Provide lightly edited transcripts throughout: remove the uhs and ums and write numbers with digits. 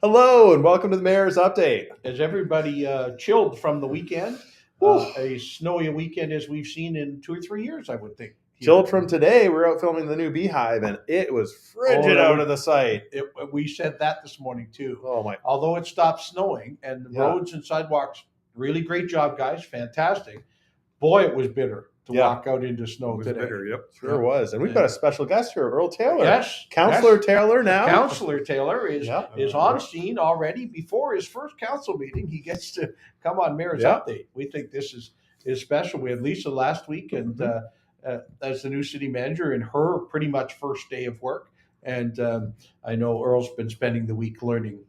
Hello and welcome to the Mayor's Update. Is everybody chilled from the weekend? A snowy weekend as we've seen in 2 or 3 years, I would think. Chilled from today. We're out filming the new Beehive and it was frigid out of the site. We said that this morning too. Oh my! Although it stopped snowing and the roads and sidewalks, really great job, guys. Fantastic. Boy, it was bitter to walk out into snow today. Bitter, sure was. And we've got a special guest here, Earl Taylor. Yes. Councillor Taylor now. Councillor Taylor is on scene already before his first council meeting. He gets to come on Mayor's Update. We think this is special. We had Lisa last week and as the new city manager in her pretty much first day of work. And I know Earl's been spending the week learning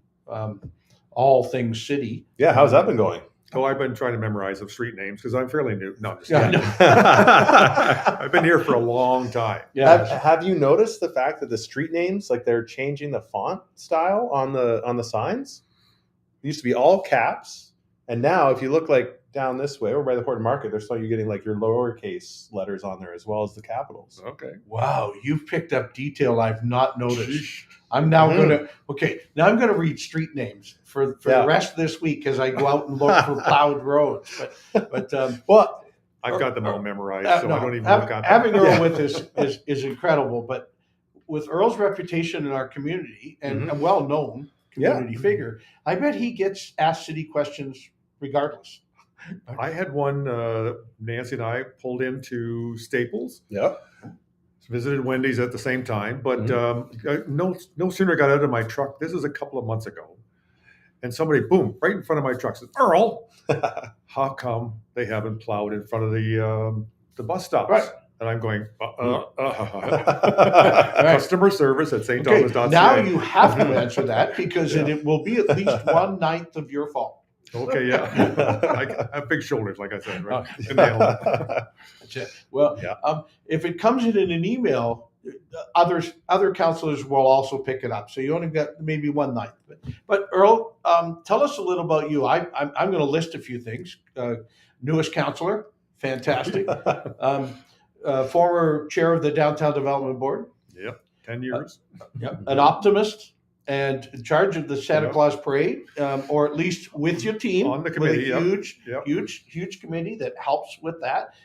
all things city. Yeah, how's that been going? Oh, I've been trying to memorize some street names because I'm fairly new. No, just kidding. I've been here for a long time. Yeah. Have you noticed the fact that the street names, like they're changing the font style on the signs? It used to be all caps, and now if you look like down this way over by the Horton Market, you're getting like your lowercase letters on there as well as the capitals. Okay. Wow, you've picked up detail I've not noticed. I'm now going to read street names for the rest of this week as I go out and look for plowed roads. But well, I've got them all memorized, so I don't even look at them. Having Earl with us is incredible. But with Earl's reputation in our community and a well-known community figure, I bet he gets asked city questions regardless. I had one, Nancy and I pulled into Staples. Yep. Visited Wendy's at the same time, but no sooner got out of my truck. This is a couple of months ago, and somebody, boom, right in front of my truck says, "Earl, how come they haven't plowed in front of the bus stops?" Right. And I'm going, customer service at St. Thomas.ca. Now you have to answer that because it will be at least 1/9 of your fault. Okay, yeah. I have big shoulders, like I said, right? Well, if it comes in an email, other councillors will also pick it up. So you only got maybe 1/9. But Earl, tell us a little about you. I'm going to list a few things. Newest councillor, fantastic. Former chair of the Downtown Development Board. Yep, 10 years. An optimist. And in charge of the Santa Claus Parade, or at least with your team on the committee, with a huge committee that helps with that.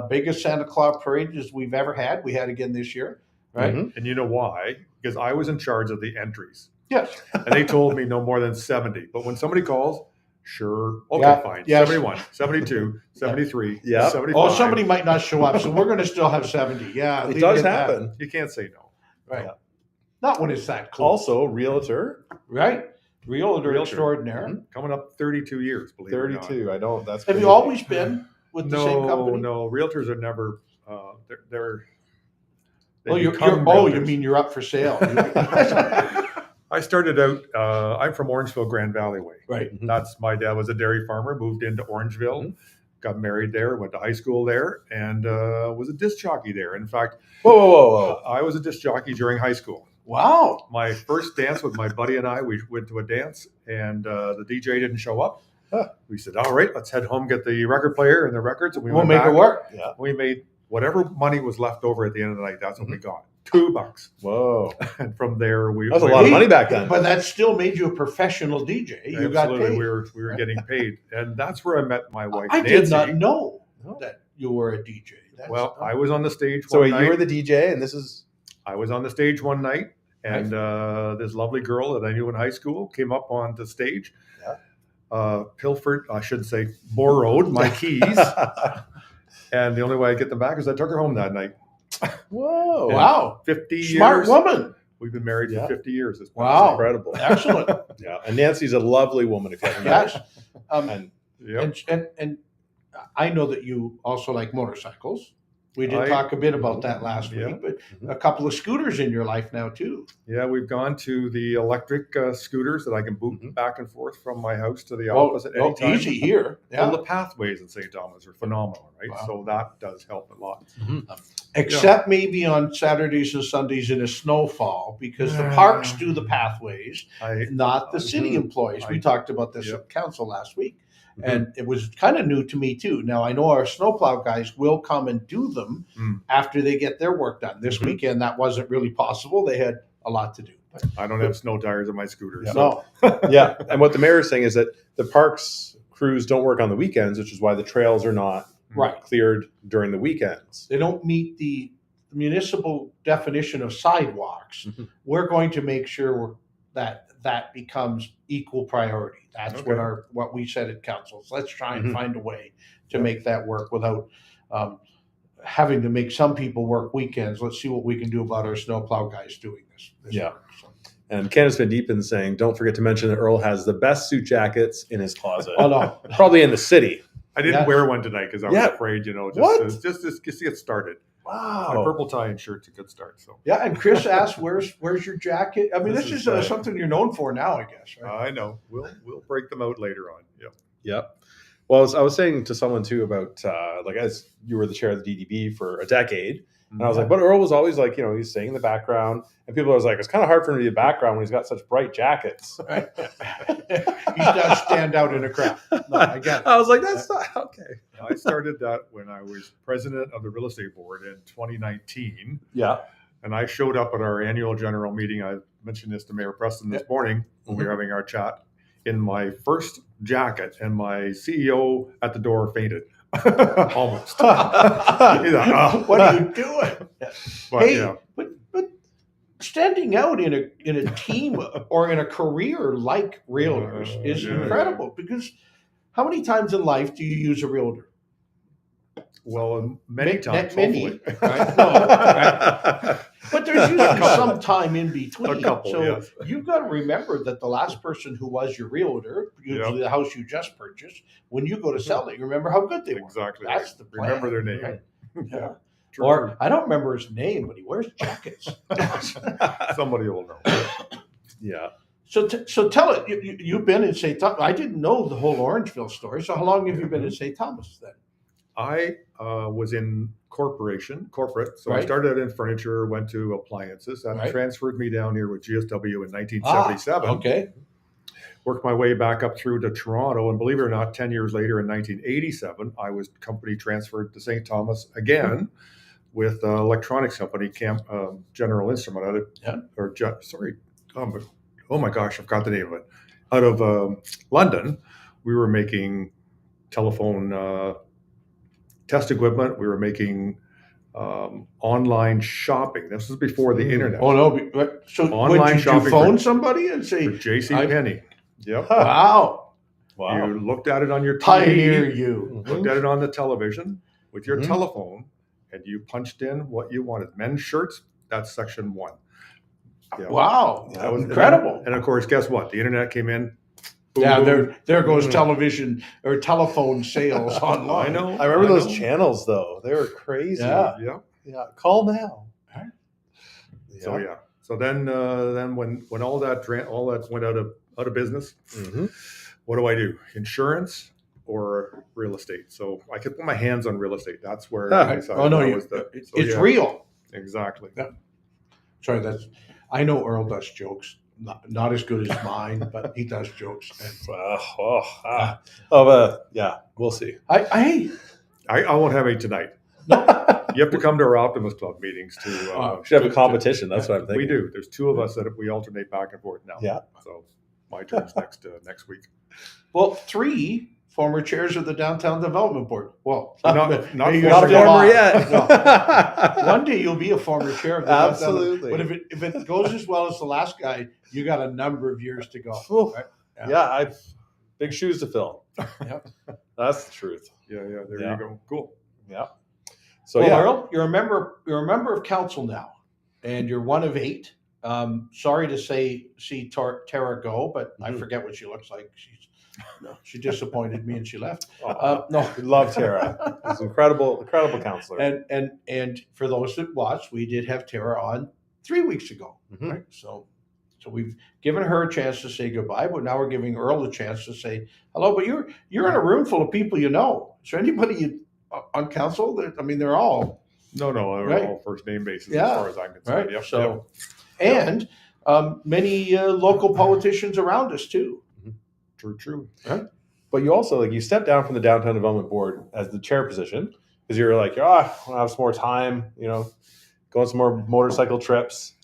Biggest Santa Claus Parade as we've ever had. We had again this year, right? Mm-hmm. And you know why? Because I was in charge of the entries. Yes. And they told me no more than 70. But when somebody calls, sure, okay, fine. Yes. 71, 72, 73, 75. Oh, somebody might not show up, so we're going to still have 70. Yeah, it does happen. That. You can't say no. Right. Not when it's that cool. Also, realtor. Right. Realtor extraordinaire. Mm-hmm. Coming up 32 years, believe 32. it or not. I don't. That's Have you always been with the same company? No, realtors are never. You mean you're up for sale? I started out. I'm from Orangeville, Grand Valley way. Right. Mm-hmm. That's my dad was a dairy farmer. Moved into Orangeville. Mm-hmm. Got married there, went to high school there, and was a disc jockey there. In fact, whoa! I was a disc jockey during high school. Wow! My first dance with my buddy and I, we went to a dance, and the DJ didn't show up. We said, "All right, let's head home, get the record player and the records, and we'll make it work." Yeah. We made whatever money was left over at the end of the night. That's what we got. $2. Whoa! And from there, that was a lot of money back then. But that still made you a professional DJ. You got paid. We were getting paid, and that's where I met my wife. I Nancy. did not know that you were a DJ. I was on the stage. So you were the DJ, and this is. I was on the stage one night. And this lovely girl that I knew in high school came up onto stage, pilfered, I shouldn't say, borrowed my keys. And the only way I get them back is I took her home that night. Whoa. Wow. 50 years. Smart woman. We've been married for 50 years. Wow. Incredible. Excellent. And Nancy's a lovely woman, if you haven't met her. And I know that you also like motorcycles. We did talk a bit about that last week, but a couple of scooters in your life now too. Yeah, we've gone to the electric scooters that I can boot back and forth from my house to the office at any time. Easy here. Yeah. Well, the pathways in St. Thomas are phenomenal, right? Wow. So that does help a lot. Except maybe on Saturdays and Sundays in a snowfall, because the parks do the pathways, not the city employees. We talked about this at council last week. And it was kind of new to me too. Now I know our snowplow guys will come and do them after they get their work done. This weekend that wasn't really possible. They had a lot to do. I don't have snow tires on my scooter. Yeah. So. No. Yeah. And what the mayor is saying is that the parks crews don't work on the weekends, which is why the trails are not Right. cleared during the weekends. They don't meet the municipal definition of sidewalks. Mhm. We're going to make sure that becomes equal priority. That's Okay. what we said at council. So let's try and Mhm. find a way to Yeah. make that work without having to make some people work weekends. Let's see what we can do about our snowplow guys doing this. Yeah. work. So. And Candace Van Diepen saying, don't forget to mention that Earl has the best suit jackets in his closet. Oh no. Probably in the city. I didn't Yeah. wear one tonight because I was Yeah. afraid, What? just to get started. My Wow. purple tie and shirt's a good start. So Yeah, and Chris asked, "Where's your jacket?" I mean, This this is is something you're known for now, I guess. Right? I know we'll break them out later on. Yep. Yep. Well, I was saying to someone too about like as you were the chair of the DDB for a decade, and I was like, but Earl was always like, he's staying in the background, and people was like, it's kind of hard for him to be a background when he's got such bright jackets. Right? He does stand out in a crowd. No, I get it. I was like, that's not okay. I started that when I was president of the real estate board in 2019, Yeah. and I showed up at our annual general meeting. I mentioned this to Mayor Preston this morning when we were having our chat in my first jacket, and my CEO at the door fainted. Almost. He's like, "Oh." What are you doing? But, Hey, yeah. but standing out in a team or in a career like realtors is Yeah. incredible, because how many times in life do you use a realtor? Well, many times, Many, hopefully. right? No, right? But there's usually some time in between. A couple, so yes. you've got to remember that the last person who was your realtor, usually the house you just purchased, when you go to sell it, you remember how good they were. Exactly. That's the plan. Remember their name. Right? Yeah. True, Or I don't remember his name, but he wears jackets. true. Somebody will know. Yeah. So tell it. You've been in St. Thomas. I didn't know the whole Orangeville story. So how long have you been in St. Thomas then? I was in corporate. So I Right. started in furniture, went to appliances, and Right. transferred me down here with GSW in 1977. Okay. Worked my way back up through to Toronto, and believe it or not, 10 years later in 1987, I was company transferred to St. Thomas again with electronics company General Instrument oh my gosh, I forgot the name of it. Out of London, we were making telephone test equipment. We were making online shopping. This was before the internet. Oh no! So Online did you shopping phone for- somebody and say, For J.C. Penney. Yep. "Wow, Wow. You looked at it on your TV, pioneer you"? looked at it on the television with your Mhm. telephone, and you punched in what you wanted. Men's shirts, that's section 1. Yeah. Wow, Yeah, that was incredible. And of course, guess what? The internet came in. Boom, Yeah, boom. there goes Mm. television or telephone sales online. I know. I remember those know. channels though. They were crazy. Yeah. Yeah. Yeah. Call now. Right. So yeah. So then when all that went out of business, Mhm. what do I do? Insurance or real estate? So I could put my hands on real estate. That's where I decided Oh no, that was the. it's so, yeah, real. Exactly. Sorry, I know Earl does jokes, not as good as mine, but he does jokes. And Yeah. We'll see. I won't have any tonight. You have to come to our Optimus Club meetings to. We should have a competition. That's what I'm thinking. We do. There's 2 of us that we alternate back and forth now. Yeah. So my turn's next week. well, 3 former chairs of the Downtown Development Board. Well, Not maybe you're Not a still former on. yet. No. One day you'll be a former chair of the Downtown. Absolutely. But if it goes as well as the last guy, you got a number of years to go. Oof. Right? Yeah. I've big shoes to fill. Yep. That's the truth. Yeah. There Yeah. you go. Cool. Yeah. So Well, yeah. Earl, you're a member of council now, and you're one of 8. Sorry to see Tara go, but I Mhm. forget what she looks like. She disappointed me and she left. Oh, No, we love Tara. She's an incredible counselor. and for those that watched, we did have Tara on 3 weeks ago, Mhm. right? So we've given her a chance to say goodbye, but now we're giving Earl a chance to say hello. But you're in a room full of people you know. Is there anybody on council? They're all No, they're Right. all first name basis Yeah. as far as I'm concerned. right. Yep. So, and many local politicians around us too. True. But you also you stepped down from the Downtown Development Board as the chair position because you were like, I want to have some more time, go on some more motorcycle trips.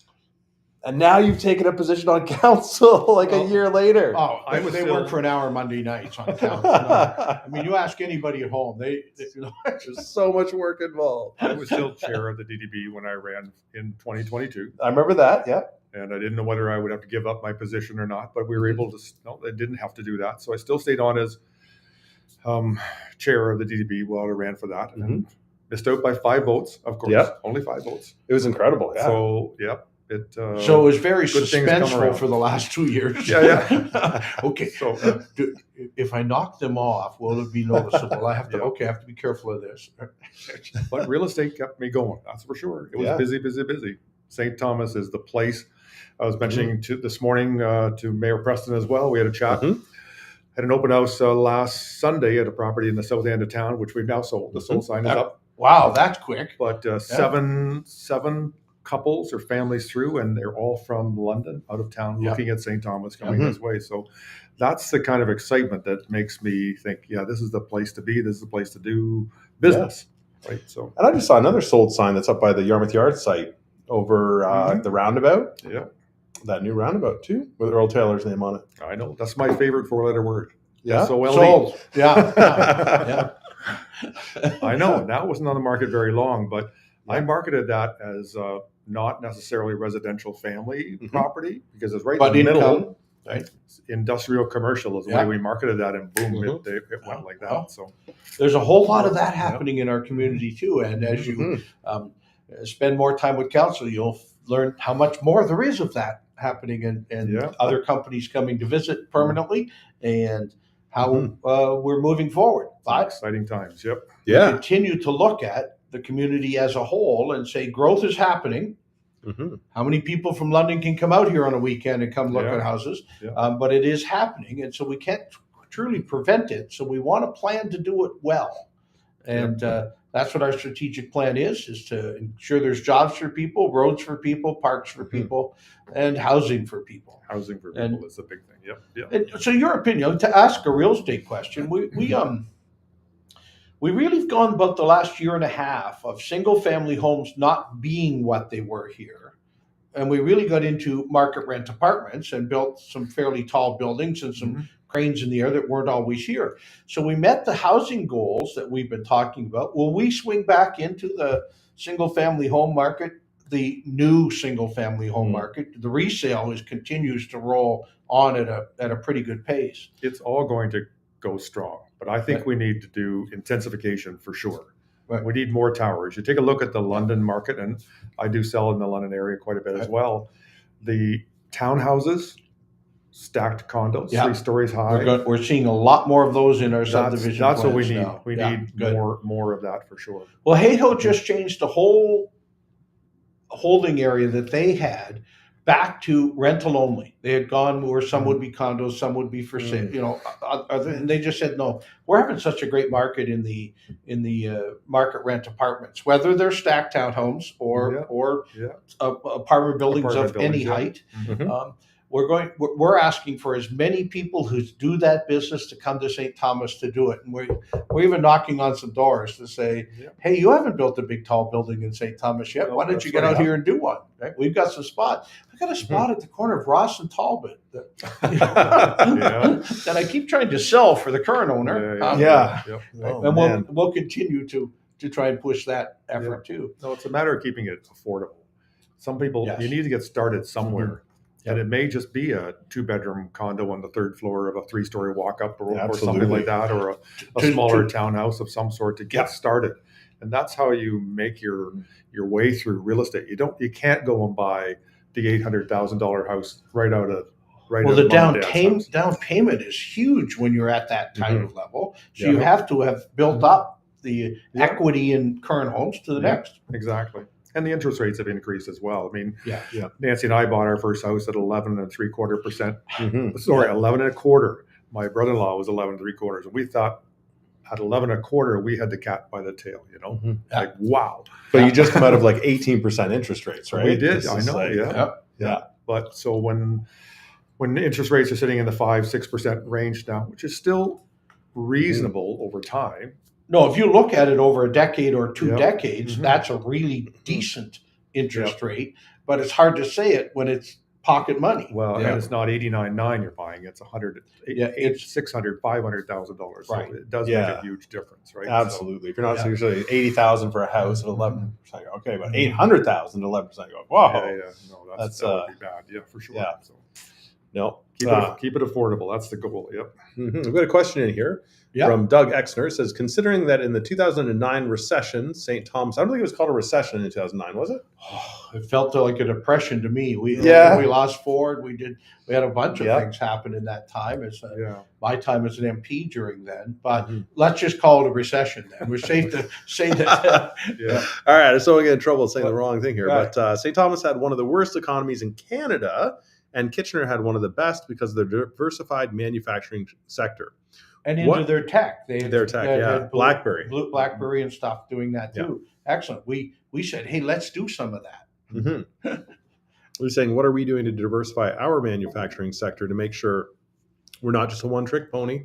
And now you've taken a position on council like a year later. Oh, they work for an hour Monday nights on council. I mean, you ask anybody at home, there's so much work involved. I was still chair of the DDB when I ran in 2022. I remember that, yeah. And I didn't know whether I would have to give up my position or not, but we were able to, no, I didn't have to do that. So I still stayed on as chair of the DDB while I ran for that. And missed out by 5 votes, of course. Yep. Only 5 votes. It was incredible, yeah. So, so it was very suspenseful for the last 2 years. Yeah. Okay. So if I knock them off, will it be noticeable? I have to. I have to be careful of this. But real estate kept me going. That's for sure. It was busy. St. Thomas is the place. I was mentioning this morning to Mayor Preston as well. We had a chat. Had an open house last Sunday at a property in the south end of town, which we've now sold. The sold sign is up. Wow, that's quick. But seven couples or families through, and they're all from London, out of town, looking at St. Thomas coming this way. So that's the kind of excitement that makes me think, this is the place to be. This is the place to do business. Right. So, and I just saw another sold sign that's up by the Yarmouth Yard site over the roundabout. Yeah. That new roundabout too, with Earl Taylor's name on it. I know. That's my favorite 4-letter word. Yeah. Sold. Yeah. I know. That wasn't on the market very long, but I marketed that as not necessarily residential family property because it's right in the middle. Right. Industrial commercial is the way we marketed that, and boom, it went like that. Well, so there's a whole lot of that happening in our community too. And as you spend more time with council, you'll learn how much more there is of that happening, and other companies coming to visit permanently, and how we're moving forward. But exciting times. Yep. We continue to look at the community as a whole and say growth is happening. How many people from London can come out here on a weekend and come look at houses? But it is happening, and so we can't truly prevent it. So we want to plan to do it well, and that's what our strategic plan is to ensure there's jobs for people, roads for people, parks for people, and housing for people. Housing for people is a big thing. Yep. And so your opinion, to ask a real estate question, we really have gone about the last year and a half of single family homes not being what they were here. And we really got into market rent apartments and built some fairly tall buildings and some cranes in the air that weren't always here. So we met the housing goals that we've been talking about. Will we swing back into the single family home market, the new single family home market? The resale continues to roll on at a pretty good pace. It's all going to go strong. But I think we need to do intensification for sure. Right. We need more towers. You take a look at the London market, and I do sell in the London area quite a bit as well. The townhouses, stacked condos, 3 stories high. We're seeing a lot more of those in our subdivision. That's what we need. Now. We need more of that for sure. Well, Hayho just changed the whole holding area that they had back to rental only. They had gone where some would be condos, some would be for sale. And they just said, no, we're having such a great market in the market rent apartments, whether they're stacked townhomes or apartment buildings of any height. We're asking for as many people who do that business to come to St. Thomas to do it. And we're even knocking on some doors to say, hey, you haven't built a big tall building in St. Thomas yet. Why don't you get out here and do one? Right? We've got some spots. I've got a spot at the corner of Ross and Talbot that I keep trying to sell for the current owner. And we'll continue to try and push that effort too. No, it's a matter of keeping it affordable. Some people, you need to get started somewhere. And it may just be a 2-bedroom condo on the 3rd floor of a 3-story walk-up or something like that, or a smaller townhouse of some sort to get started. And that's how you make your way through real estate. You can't go and buy the $800,000 house right out of the down payment is huge when you're at that kind of level. So you have to have built up the equity in current homes to the next. Exactly. And the interest rates have increased as well. I mean, Nancy and I bought our first house at 11.75%. Sorry, 11.25%. My brother-in-law was 11.75%. And we thought at 11.25%, we had the cat by the tail, like, wow. But you just come out of like 18% interest rates, right? We did. I know. But so when interest rates are sitting in the 5-6% range now, which is still reasonable over time. No, if you look at it over a decade or 2 decades, that's a really decent interest rate, but it's hard to say it when it's pocket money. Well, and it's not 89.9 you're buying; it's 100, it's $600,000, $500,000. So right. it does make a huge difference, right? Absolutely. So, If you're not usually 80,000 for a house at 11%, okay, but 800,000 at 11%, go, whoa. No, that would be bad. Yeah, for sure. Yeah. So No. keep it affordable. That's the goal. Yep. We've got a question in here from Doug Exner. It says, considering that in the 2009 recession, St. Thomas, I don't think it was called a recession in 2009, was it? It felt like a depression to me. We lost Ford. We had a bunch of things happen in that time. My time as an MP during then, but let's just call it a recession then. We're safe to say that. All right. I just don't want to get in trouble saying the wrong thing here. Right. But St. Thomas had one of the worst economies in Canada, and Kitchener had one of the best because of their diversified manufacturing sector. And into their tech. Their tech, BlackBerry. BlackBerry and stuff doing that too. Excellent. We said, hey, let's do some of that. We're saying, what are we doing to diversify our manufacturing sector to make sure we're not just a one-trick pony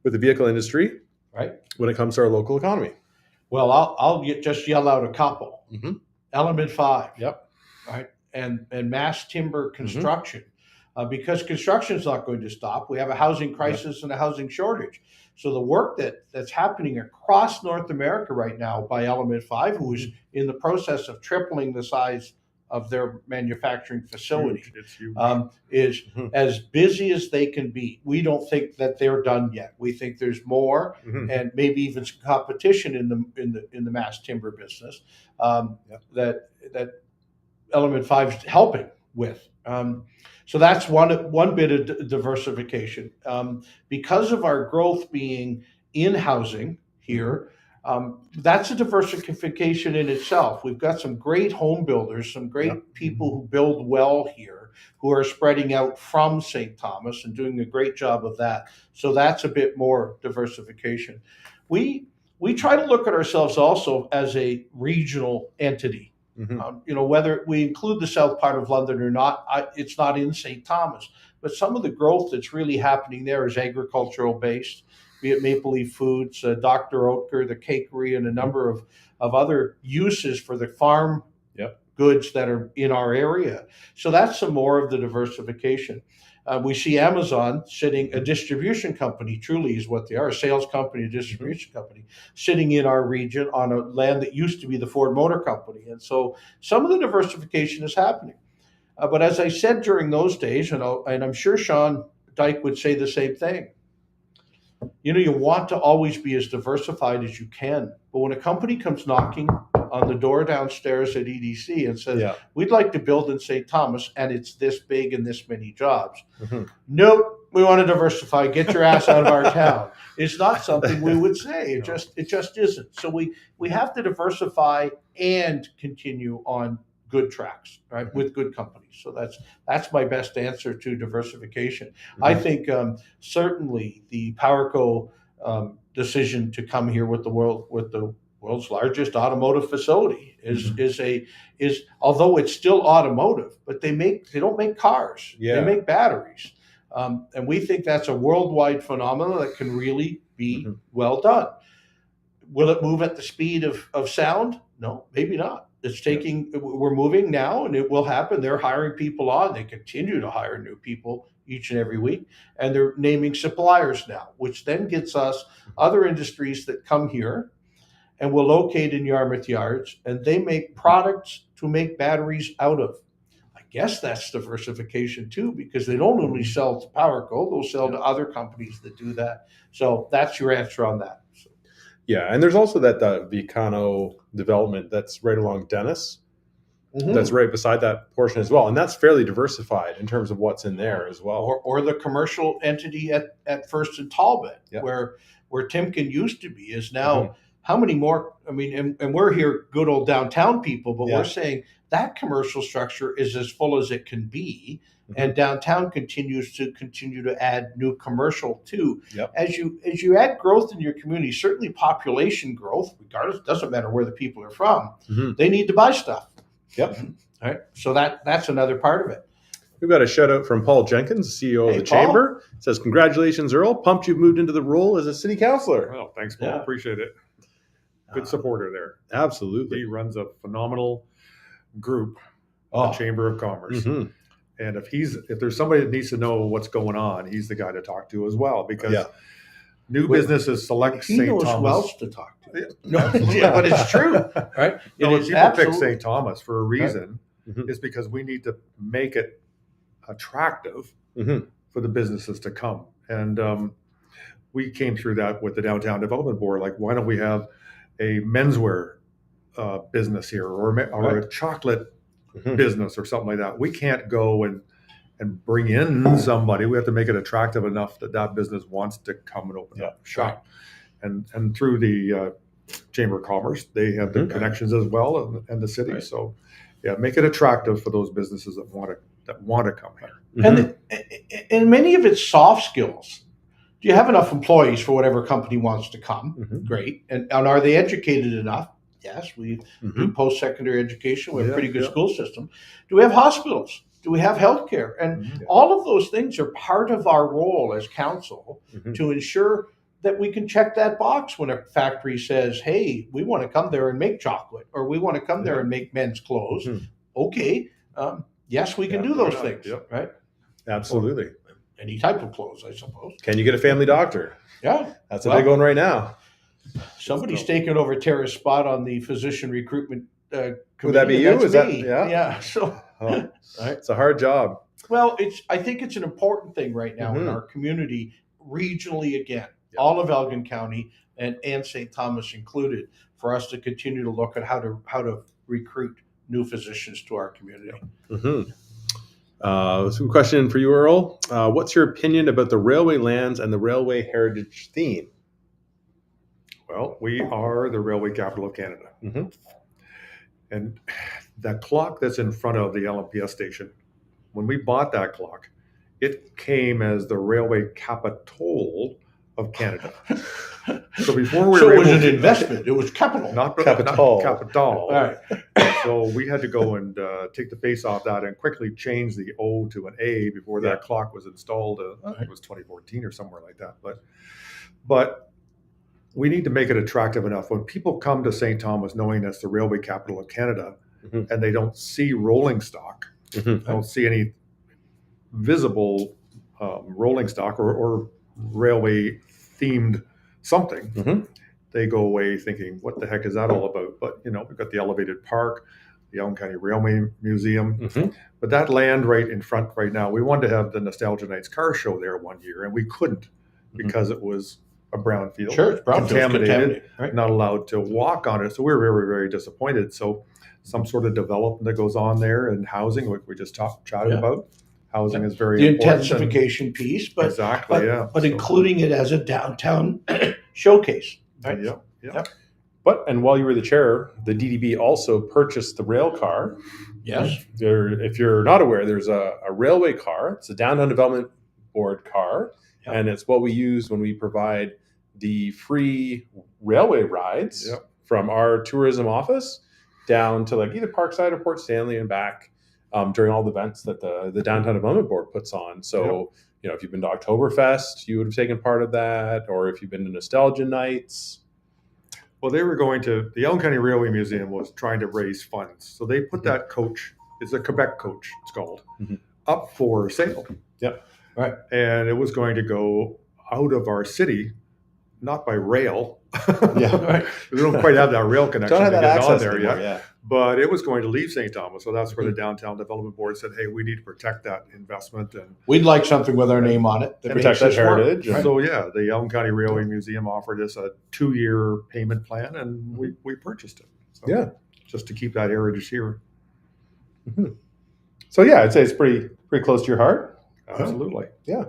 with the vehicle industry, right? When it comes to our local economy. Well, I'll just yell out a couple. Element 5. Right. And mass timber construction. Because construction is not going to stop. We have a housing crisis and a housing shortage. So the work that's happening across North America right now by Element 5, who is in the process of tripling the size of their manufacturing facility, is as busy as they can be. We don't think that they're done yet. We think there's more, and maybe even some competition in the mass timber business that Element 5 is helping with. So that's one bit of diversification. Because of our growth being in housing here, that's a diversification in itself. We've got some great home builders, some great people who build well here, who are spreading out from St. Thomas and doing a great job of that. So that's a bit more diversification. We try to look at ourselves also as a regional entity. Whether we include the south part of London or not, it's not in St. Thomas. But some of the growth that's really happening there is agricultural based, be it Maple Leaf Foods, Dr. Oetker, the cakery, and a number of other uses for the farm goods that are in our area. So that's some more of the diversification. We see Amazon sitting, a distribution company, truly is what they are, a sales company, a distribution company, sitting in our region on a land that used to be the Ford Motor Company. And so some of the diversification is happening. But as I said during those days, and I'm sure Sean Dyke would say the same thing, you want to always be as diversified as you can. But when a company comes knocking on the door downstairs at EDC and says, we'd like to build in St. Thomas and it's this big and this many jobs. Nope, we want to diversify. Get your ass out of our town. It's not something we would say. It just isn't. So we have to diversify and continue on good tracks, right, with good companies. So that's my best answer to diversification. I think certainly the PowerCo decision to come here with the world's largest automotive facility is although it's still automotive, but they don't make cars. They make batteries. And we think that's a worldwide phenomenon that can really be well done. Will it move at the speed of sound? No, maybe not. We're moving now and it will happen. They're hiring people on. They continue to hire new people each and every week. And they're naming suppliers now, which then gets us other industries that come here and will locate in Yarmouth yards, and they make products to make batteries out of. I guess that's diversification too, because they don't only sell to PowerCo, they'll sell to other companies that do that. So that's your answer on that. Yeah, and there's also that Vicano development that's right along Dennis. That's right beside that portion as well, and that's fairly diversified in terms of what's in there as well. Or the commercial entity at First and Talbot, where Timken used to be, is now. How many more? I mean, and we're here, good old downtown people, but we're saying that commercial structure is as full as it can be, and downtown continues to add new commercial too. As you add growth in your community, certainly population growth, regardless, doesn't matter where the people are from, they need to buy stuff. All right. So that's another part of it. We've got a shout out from Paul Jenkins, CEO of the Chamber. It says, congratulations, Earl. Pumped you've moved into the role as a city councillor. Well, thanks, Paul. Appreciate it. Good supporter there. Absolutely. He runs a phenomenal group, Oh. the Chamber of Commerce. Mhm. And if there's somebody that needs to know what's going on, he's the guy to talk to as well, because Yeah. new businesses select He St. knows Thomas. who else to talk to. No, yeah, but it's true, right? No, It if is people pick absolutely- St. Thomas for a reason, Mhm. is because we need to make it attractive Mhm. for the businesses to come. And we came through that with the Downtown Development Board. Like, why don't we have a menswear business here, or a chocolate Mhm. business, or something like that? We can't go and bring in somebody. We have to make it attractive enough that that business wants to come and open up shop. And through the Chamber of Commerce, they have the connections as well, and the city. Right. So, yeah, make it attractive for those businesses that want to come here. Mhm. And many of it's soft skills. Do you have enough employees for whatever company wants to come? Mhm. Great. And are they educated enough? Yes, we Mhm. do post-secondary education. We have a pretty good Yeah. school system. Do we have hospitals? Do we have healthcare? And all of those things are part of our role as council Mhm. to ensure that we can check that box when a factory says, hey, we want to come there and make chocolate, or we want to come there and make men's clothes. Mhm. Okay. Yes, we can do why those not? things, Yep. right? Absolutely. Any type of clothes, I suppose. Can you get a family doctor? Yeah. That's a big one right now. Somebody's taken over Tara's spot on the physician recruitment committee. Would that be and you? that's Is that- me. yeah? Yeah. So, Oh, right. it's a hard job. Well, I think it's an important thing right now in Mhm. our community, regionally again, Yeah. all of Elgin County and St. Thomas included, for us to continue to look at how to recruit new physicians to our community. Mm-hmm. So a question for you, Earl. What's your opinion about the railway lands and the railway heritage theme? Well, we are the railway capital of Canada. Mhm. And that clock that's in front of the LMPS station, when we bought that clock, it came as the railway capitol of Canada. So before we So were it was able an to, investment. It was capital. not Capitol. capital. All right. So we had to go and take the face off that and quickly change the O to an A before that clock was installed. I think it was 2014 or somewhere like that. But we need to make it attractive enough. When people come to St. Thomas knowing that's the railway capital of Canada, Mhm. and they don't see rolling stock, Mhm. I don't see any visible rolling stock or railway themed something. Mhm. They go away thinking, what the heck is that all about? But, we've got the elevated park, the Elgin County Railway Museum. Mhm. But that land right in front right now, we wanted to have the Nostalgia Nights car show there one year, and we couldn't because it was a brownfield. Sure, it's brownfield, contaminated, right? Not allowed to walk on it. So we were very, very disappointed. So some sort of development that goes on there, and housing, like we just chatted about. Housing is very The important. intensification piece, but Exactly, but including it as a downtown showcase, right? Yeah. And while you were the chair, the DDB also purchased the rail car. Yes. If you're not aware, there's a railway car. It's a Downtown Development Board car, and it's what we use when we provide the free railway rides from our tourism office down to like either Parkside or Port Stanley and back during all the events that the Downtown Development Board puts on. So, if you've been to Oktoberfest, you would have taken part of that, or if you've been to Nostalgia Nights. Well, they were going to, the Elgin County Railway Museum was trying to raise funds. So they put that coach, it's a Quebec coach, it's called, up for sale. Yep. Right. And it was going to go out of our city, not by rail. Right. We don't quite have that rail connection. Don't have that to get on access there anymore, yet. yeah. But it was going to leave St. Thomas. So that's where the Downtown Development Board said, hey, we need to protect that investment. And We'd like something with our name on it that Protect makes that us work. heritage. Right. so, the Elgin County Railway Museum offered us a 2-year payment plan, and we purchased it. So, just to keep that heritage here. Mm-hmm. So, I'd say it's pretty close to your heart. Absolutely. Yeah.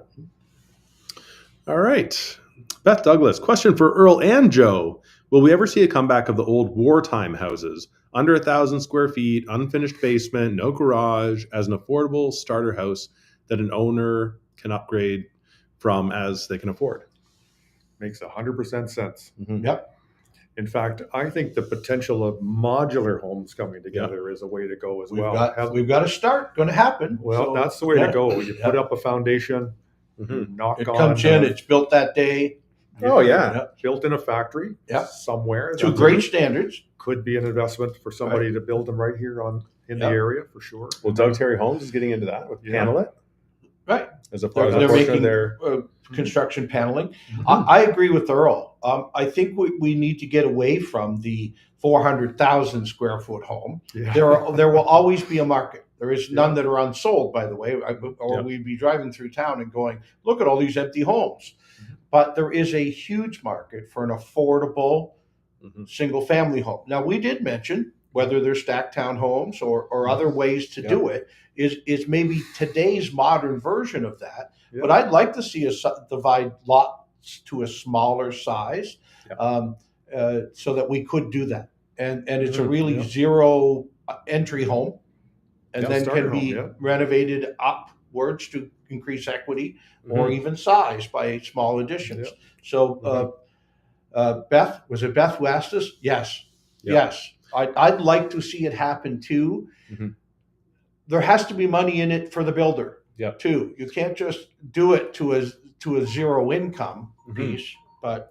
All right. Beth Douglas, question for Earl and Joe. Will we ever see a comeback of the old wartime houses? Under 1,000 square feet, unfinished basement, no garage, as an affordable starter house that an owner can upgrade from as they can afford. Makes 100% sense. Mm-hmm. Yep. In fact, I think the potential of modular homes coming together is a way to go as well. We've got a start going to happen. Well, So, that's the way to go. You put up a foundation, knock It on. comes in, it's built that day. Oh, yeah. Built in a factory somewhere. To great standards. Could be an investment for somebody to build them right here in the area for sure. Well, Doug Terry Homes is getting into that with Panel It. Right. As a They're portion making of their construction paneling. I agree with Earl. I think we need to get away from the 400,000 square foot home. Yeah. There will always be a market. There is none that are unsold, by the way, or we'd be driving through town and going, look at all these empty homes. But there is a huge market for an affordable single family home. Now, we did mention whether they're stacked townhomes or other ways to do it is maybe today's modern version of that. Yeah. But I'd like to see us divide lots to a smaller size so that we could do that. And it's a really zero entry home and then can be renovated upwards to increase equity or even size by small additions. Yeah. So Beth, was it Beth who asked us? Yes. Yeah. Yes. I'd like to see it happen too. There has to be money in it for the builder too. You can't just do it to a zero income piece. But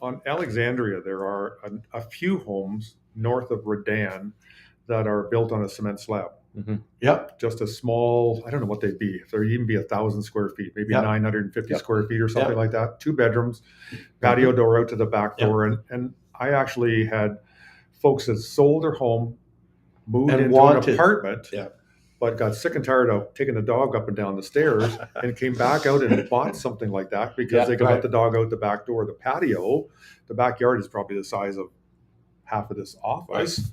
on Alexandria, there are a few homes north of Redan that are built on a cement slab. Just a small, I don't know what they'd be, if there'd even be 1,000 square feet, maybe 950 square feet or something like that. 2 bedrooms, patio door out to the back door. And I actually had folks that sold their home, moved into an apartment, but got sick and tired of taking the dog up and down the stairs and came back out and bought something like that because they could let the dog out the back door. The patio, the backyard is probably the size of half of this office.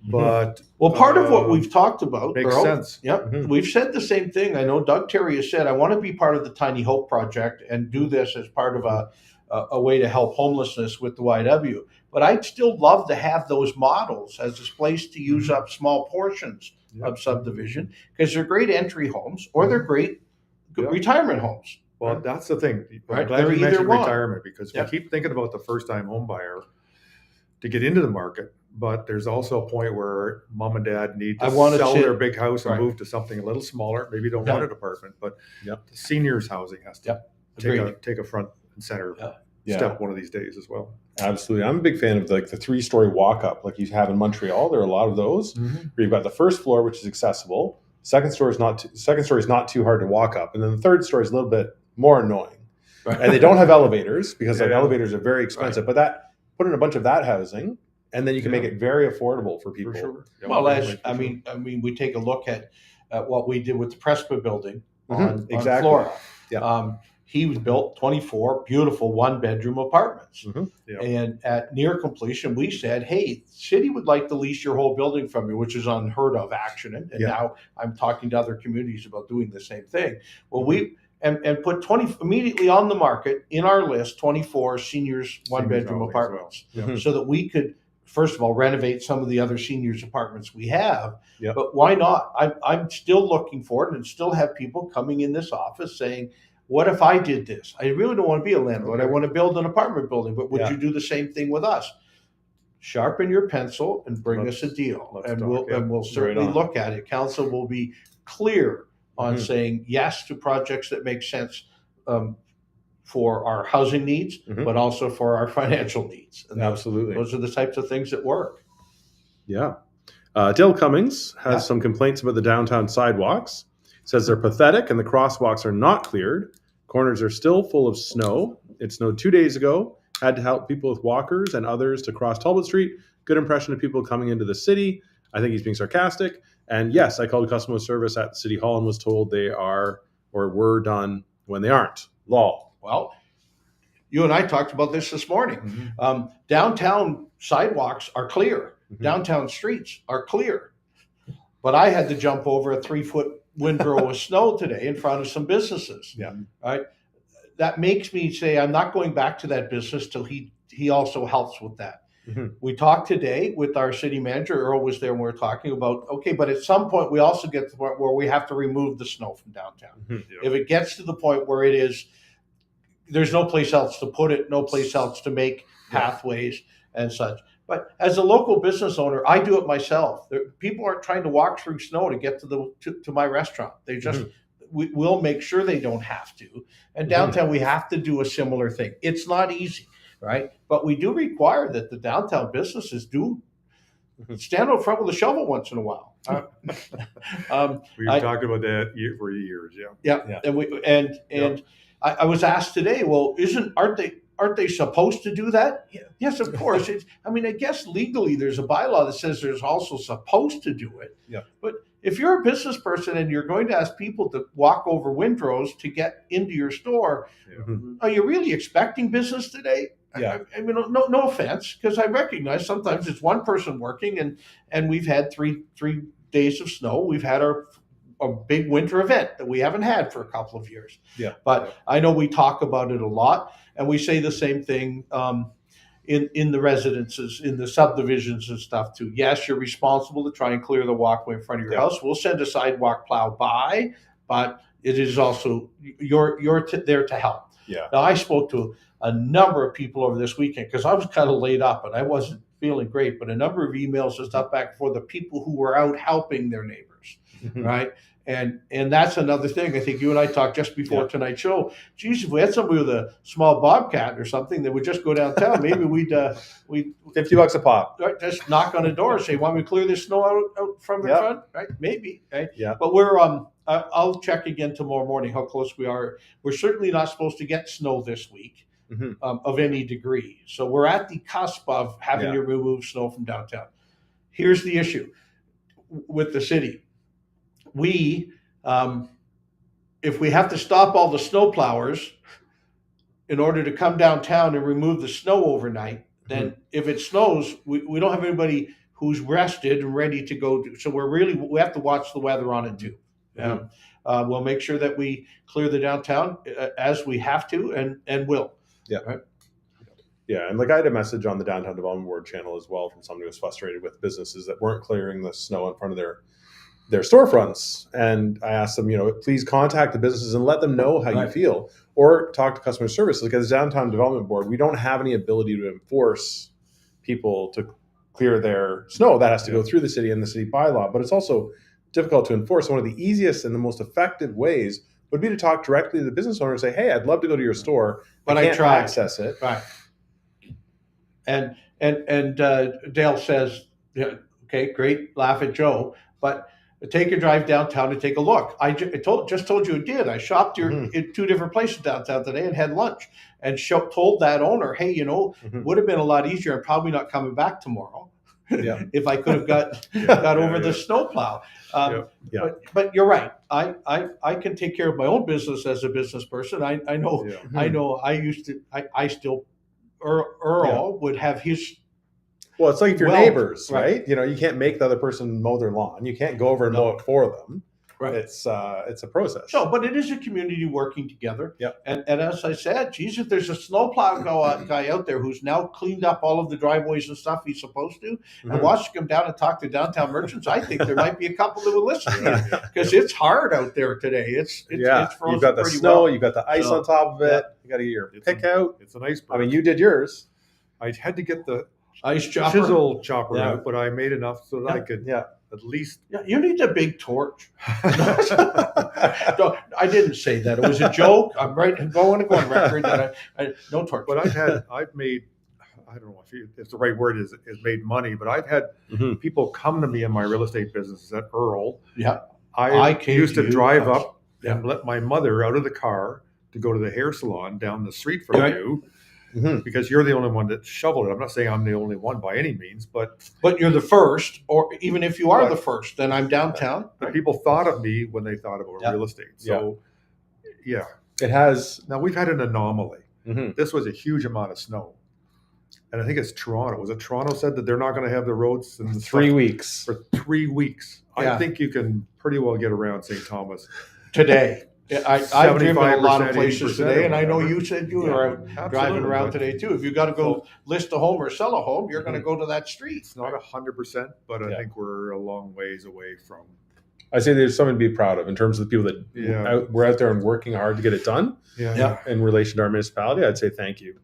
But part of what we've talked about makes sense. We've said the same thing. I know Doug Terry has said, I want to be part of the Tiny Hope Project and do this as part of a way to help homelessness with the YW. But I'd still love to have those models as a place to use up small portions of subdivision because they're great entry homes or they're great retirement homes. Well, that's the thing. Right? I'm glad you mentioned retirement because we keep thinking about the first-time home buyer to get into the market. But there's also a point where mom and dad need to sell their big house and move to something a little smaller. Maybe don't want an apartment, but the seniors housing has to take a front and center step one of these days as well. Absolutely. I'm a big fan of like the 3-story walk up like you have in Montreal. There are a lot of those where you've got the first floor, which is accessible. Second story is not too hard to walk up. And then the third story is a little bit more annoying. Right. And they don't have elevators because elevators are very expensive. Right. But put in a bunch of that housing and then you can make it very affordable for people. For sure. I mean, we take a look at what we did with the Prespa building on Flora. Yeah. He was built 24 beautiful 1-bedroom apartments. And at near completion, we said, hey, city would like to lease your whole building from you, which is unheard of action. And now I'm talking to other communities about doing the same thing. Well, we put 20 immediately on the market in our list, 24 seniors 1-bedroom apartments so that we could, first of all, renovate some of the other seniors apartments we have. But why not? I'm still looking for it and still have people coming in this office saying, what if I did this? I really don't want to be a landlord. I want to build an apartment building, but would you do the same thing with us? Sharpen your pencil and bring us a deal. And we'll certainly look at it. Council will be clear on saying yes to projects that make sense for our housing needs, but also for our financial needs. And absolutely. Those are the types of things that work. Yeah. Dale Cummings has some complaints about the downtown sidewalks. Says they're pathetic and the crosswalks are not cleared. Corners are still full of snow. It snowed 2 days ago. Had to help people with walkers and others to cross Talbot Street. Good impression of people coming into the city. I think he's being sarcastic. And yes, I called customer service at City Hall and was told they are or were done when they aren't. Lol. Well, you and I talked about this morning. Downtown sidewalks are clear. Downtown streets are clear. But I had to jump over a 3-foot windrow of snow today in front of some businesses. Right. That makes me say I'm not going back to that business till he also helps with that. We talked today with our city manager. Earl was there and we were talking about, okay, but at some point we also get to the point where we have to remove the snow from downtown. If it gets to the point where it is, there's no place else to put it, no place else to make pathways and such. But as a local business owner, I do it myself. People aren't trying to walk through snow to get to my restaurant. They just we'll make sure they don't have to. And downtown, we have to do a similar thing. It's not easy, right? But we do require that the downtown businesses do stand out front with a shovel once in a while. We've talked about that for years. Yeah. And I was asked today, well, aren't they supposed to do that? Yes, of course. I guess legally there's a bylaw that says there's also supposed to do it. Yeah. But if you're a business person and you're going to ask people to walk over windrows to get into your store, are you really expecting business today? Yeah. No offense, because I recognize sometimes it's one person working, and we've had three days of snow. We've had a big winter event that we haven't had for a couple of years. Yeah. But I know we talk about it a lot, and we say the same thing in the residences, in the subdivisions and stuff too. Yes, you're responsible to try and clear the walkway in front of your house. We'll send a sidewalk plow by, but it is also you're there to help. Yeah. Now, I spoke to a number of people over this weekend because I was kind of laid up and I wasn't feeling great, but a number of emails and stuff back for the people who were out helping their neighbors, right? And that's another thing. I think you and I talked just before tonight's show. Geez, if we had somebody with a small bobcat or something that would just go downtown, maybe we'd $50 a pop. Right, just knock on the door and say, "Want me to clear this snow out from the front?" Right? Maybe. Right? Yeah. But I'll check again tomorrow morning how close we are. We're certainly not supposed to get snow this week of any degree. So we're at the cusp of having to remove snow from downtown. Here's the issue with the city. We, if we have to stop all the snow plowers in order to come downtown and remove the snow overnight, then if it snows, we don't have anybody who's rested and ready to go. So we have to watch the weather on it too. We'll make sure that we clear the downtown as we have to and will. Yeah. Right? Yeah. And I had a message on the Downtown Development Board channel as well from somebody who was frustrated with businesses that weren't clearing the snow in front of their storefronts. And I asked them, please contact the businesses and let them know how you feel, or talk to customer service. Because Downtown Development Board, we don't have any ability to enforce people to clear their snow. That has to go through the city and the city bylaw, but it's also difficult to enforce. One of the easiest and the most effective ways would be to talk directly to the business owner and say, "Hey, I'd love to go to your store, but I can't access it." Right. And Dale says, okay, great, laugh at Joe, but take a drive downtown and take a look. I just told you it did. I shopped in 2 different places downtown today and had lunch and told that owner, hey, would have been a lot easier. I'm probably not coming back tomorrow if I could have got over the snowplow. But you're right. I can take care of my own business as a business person. I know I still Earl would have his. Well, it's like if you're neighbors, right? You can't make the other person mow their lawn. You can't go over and mow it for them. Right. It's a process. No, but it is a community working together. Yeah. And as I said, geez, if there's a snowplow guy out there who's now cleaned up all of the driveways and stuff he's supposed to, and wants to come down and talk to downtown merchants, I think there might be a couple that will listen because it's hard out there today. It's frozen. You've got the snow, you've got the ice on top of it. You got to get your pick out. It's an iceberg. I mean, you did yours. I had to get the ice chopper, chisel chopper out, but I made enough so that I could at least. Yeah, you need a big torch. No, I didn't say that. It was a joke. I'm right. I want to go on record that no torch. But I've made. I don't know if the right word is made money, but I've had people come to me in my real estate business at Earl. Yeah, I used to drive up and let my mother out of the car to go to the hair salon down the street from you. Because you're the only one that shoveled it. I'm not saying I'm the only one by any means, but you're the first, or even if you are the first, then I'm downtown. But people thought of me when they thought about real estate. So, it has. Now we've had an anomaly. This was a huge amount of snow, and I think it's Toronto. Was it Toronto said that they're not going to have the roads in 3 weeks for 3 weeks? I think you can pretty well get around St. Thomas today. I've driven a lot of places 80% today, and I know you said you were driving around today too. If you got to go list a home or sell a home, you're going to go to that street. It's not 100%, but I think we're a long ways away from. I say there's something to be proud of in terms of the people that were out there and working hard to get it done. In relation to our municipality, I'd say thank you.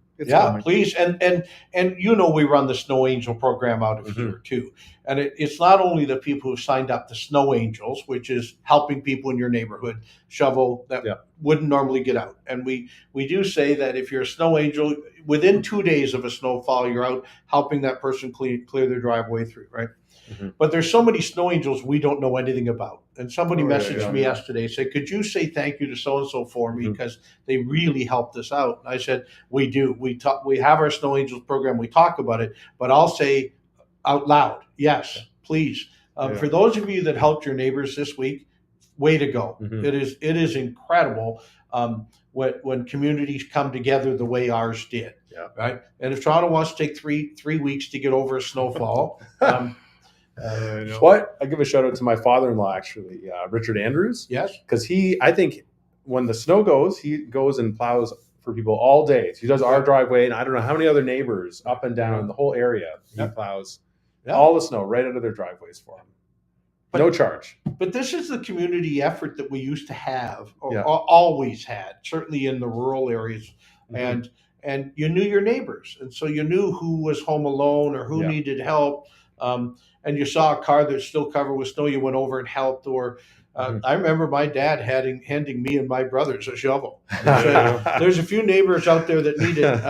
Please, and we run the Snow Angel program out of here too, And it's not only the people who've signed up to Snow Angels, which is helping people in your neighborhood shovel that wouldn't normally get out. And we do say that if you're a snow angel, within 2 days of a snowfall, you're out helping that person clear their driveway through, right? Mm-hmm. But there's so many snow angels we don't know anything about. And somebody messaged me yesterday, said, could you say thank you to so-and-so for me because they really helped us out? And I said, we do. We have our Snow Angels program. We talk about it, but I'll say out loud, yes, please. For those of you that helped your neighbors this week, way to go. Mm-hmm. It is incredible when communities come together the way ours did. Yeah. Right. And if Toronto wants to take three weeks to get over a snowfall, what I give a shout out to my father-in-law, actually, Richard Andrews. Yes, because I think when the snow goes, he goes and plows for people all day. So he does our driveway, and I don't know how many other neighbors up and down the whole area. He plows all the snow right out of their driveways for them. No charge. But this is the community effort that we used to have, or always had, certainly in the rural areas, and you knew your neighbors, and so you knew who was home alone or who needed help. And you saw a car that's still covered with snow, you went over and helped. Or I remember my dad handing me and my brothers a shovel. There's a few neighbors out there that need it.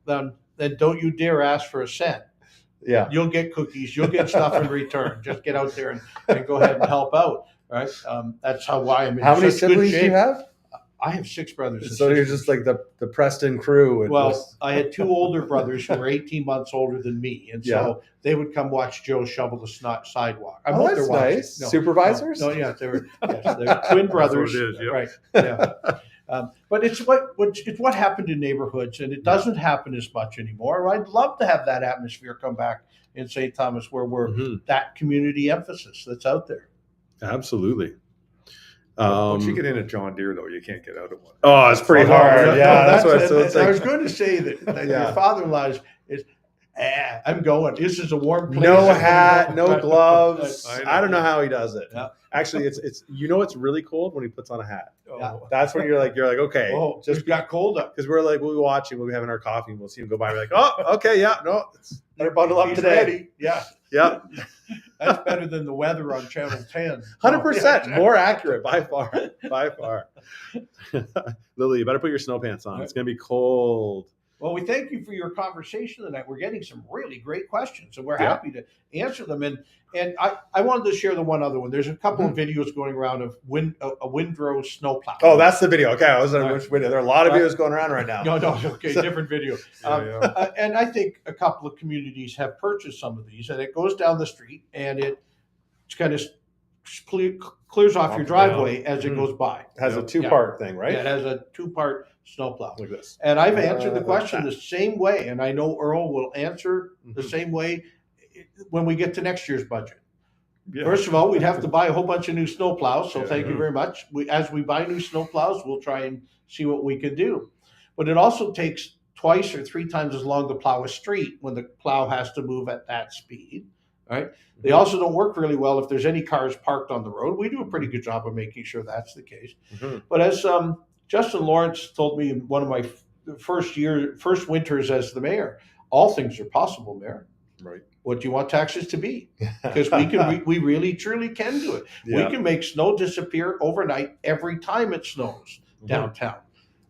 Then don't you dare ask for a cent. Yeah, you'll get cookies, you'll get stuff in return. Just get out there and go ahead and help out. Right? That's how I'm in How many siblings do you have? I have 6 brothers. So you're just like the Preston crew. I had 2 older brothers who were 18 months older than me, and so they would come watch Joe shovel the sidewalk. I hope that's nice. No, supervisors? No, they were twin brothers. That's what it is, right? Yeah. But it's what happened in neighborhoods, and it doesn't happen as much anymore. I'd love to have that atmosphere come back in St. Thomas, where we're that community emphasis that's out there. Absolutely. Once you get in a John Deere, though, you can't get out of one. Oh, it's pretty hard. That's what I was going to say that your father-in-law is. I'm going. This is a warm place. No hat, no gloves. I don't know how he does it. Yeah. Actually, it's it's really cold when he puts on a hat. Oh. That's when you're like okay. Oh, just got cold up because we'll be watching. We'll be having our coffee, and we'll see him go by. We're like, oh, okay, better bundle up today. Ready. Yeah. That's better than the weather on Channel 10. 100% more accurate by far. Lily, you better put your snow pants on. It's gonna be cold. Well, we thank you for your conversation tonight. We're getting some really great questions, and we're happy to answer them. And I wanted to share the one other one. There's a couple of videos going around of a windrow snowplow. Oh, that's the video. Okay, I was on which video. There are a lot of videos going around right now. No, okay, different video. And I think a couple of communities have purchased some of these, and it goes down the street, and it kind of clears off your driveway as it goes by. It has a 2-part thing, right? Yeah, it has a 2-part snowplow. Like this. And I've answered the question the same way, and I know Earl will answer the same way when we get to next year's budget. Yeah. First of all, we'd have to buy a whole bunch of new snowplows, so thank you very much. As we buy new snowplows, we'll try and see what we can do. But it also takes 2 or 3 times as long to plow a street when the plow has to move at that speed. Right? They also don't work really well if there's any cars parked on the road. We do a pretty good job of making sure that's the case. But as Justin Lawrence told me in one of my first winters as the mayor, all things are possible, Mayor. Right. What do you want taxes to be? Because we really truly can do it. Yeah. We can make snow disappear overnight every time it snows downtown.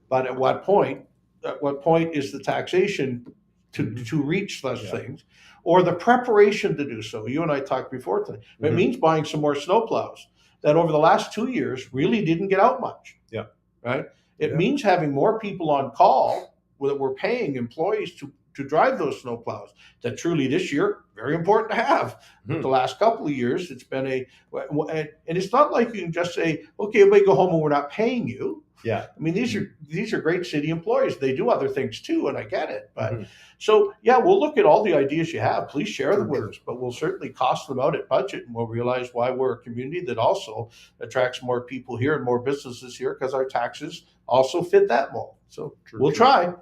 But at what point is the taxation to reach those things, or the preparation to do so? You and I talked before tonight. It means buying some more snowplows that over the last 2 years really didn't get out much. Yeah. Right. It means having more people on call that we're paying employees to drive those snowplows. That truly this year, very important to have. But the last couple of years, it's been and it's not like you can just say, okay, everybody go home and we're not paying you. Yeah. I mean, these are great city employees. They do other things too, and I get it. But so we'll look at all the ideas you have. Please share them with us, but we'll certainly cost them out at budget, and we'll realize why we're a community that also attracts more people here and more businesses here because our taxes also fit that mold. So we'll try.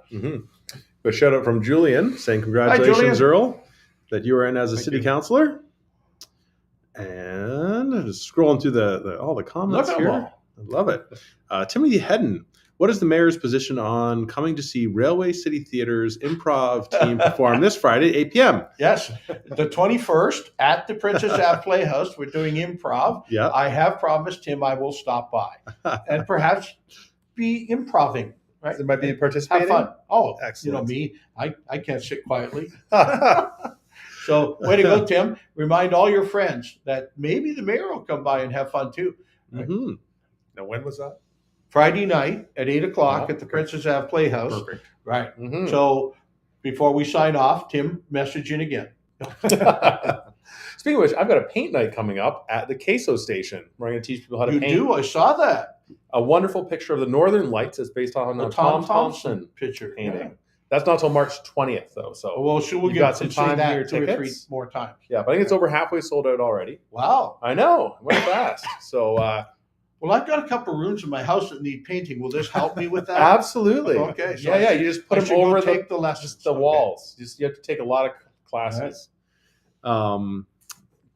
A shout out from Julian saying congratulations, Earl, that you were in as a city councillor. And just scrolling through all the comments here. I love it. Timothy Hedden, What is the mayor's position on coming to see Railway City Theatre's improv team perform this Friday at 8 p.m.? Yes, the 21st at the Princess Ave Playhouse. We're doing improv. Yeah. I have promised him I will stop by and perhaps be improving. Right? It might be participating. Have fun. Oh, excellent. Me, I can't sit quietly. So, way to go, Tim. Remind all your friends that maybe the mayor will come by and have fun too. Right? Mm-hmm. Now, when was that? Friday night at 8 o'clock at the Princess Ave Playhouse. Perfect. Right. Mm-hmm. So, before we sign off, Tim, message in again. Speaking of which, I've got a paint night coming up at the Queso Station where I'm going to teach people how to paint. You do? I saw that. A wonderful picture of the Northern Lights is based on The a Tom Thompson picture painting. Yeah. That's not till March 20th, though. So we'll you've get got some time that here. 2 or 3 Tickets. more times. Yeah, but I think it's over halfway sold out already. Wow. I know. It went fast. So, well, I've got a couple rooms in my house that need painting. Will this help me with that? Absolutely. Okay. So yeah. You just put them over the lessons. Just the walls. You have to take a lot of classes. Right.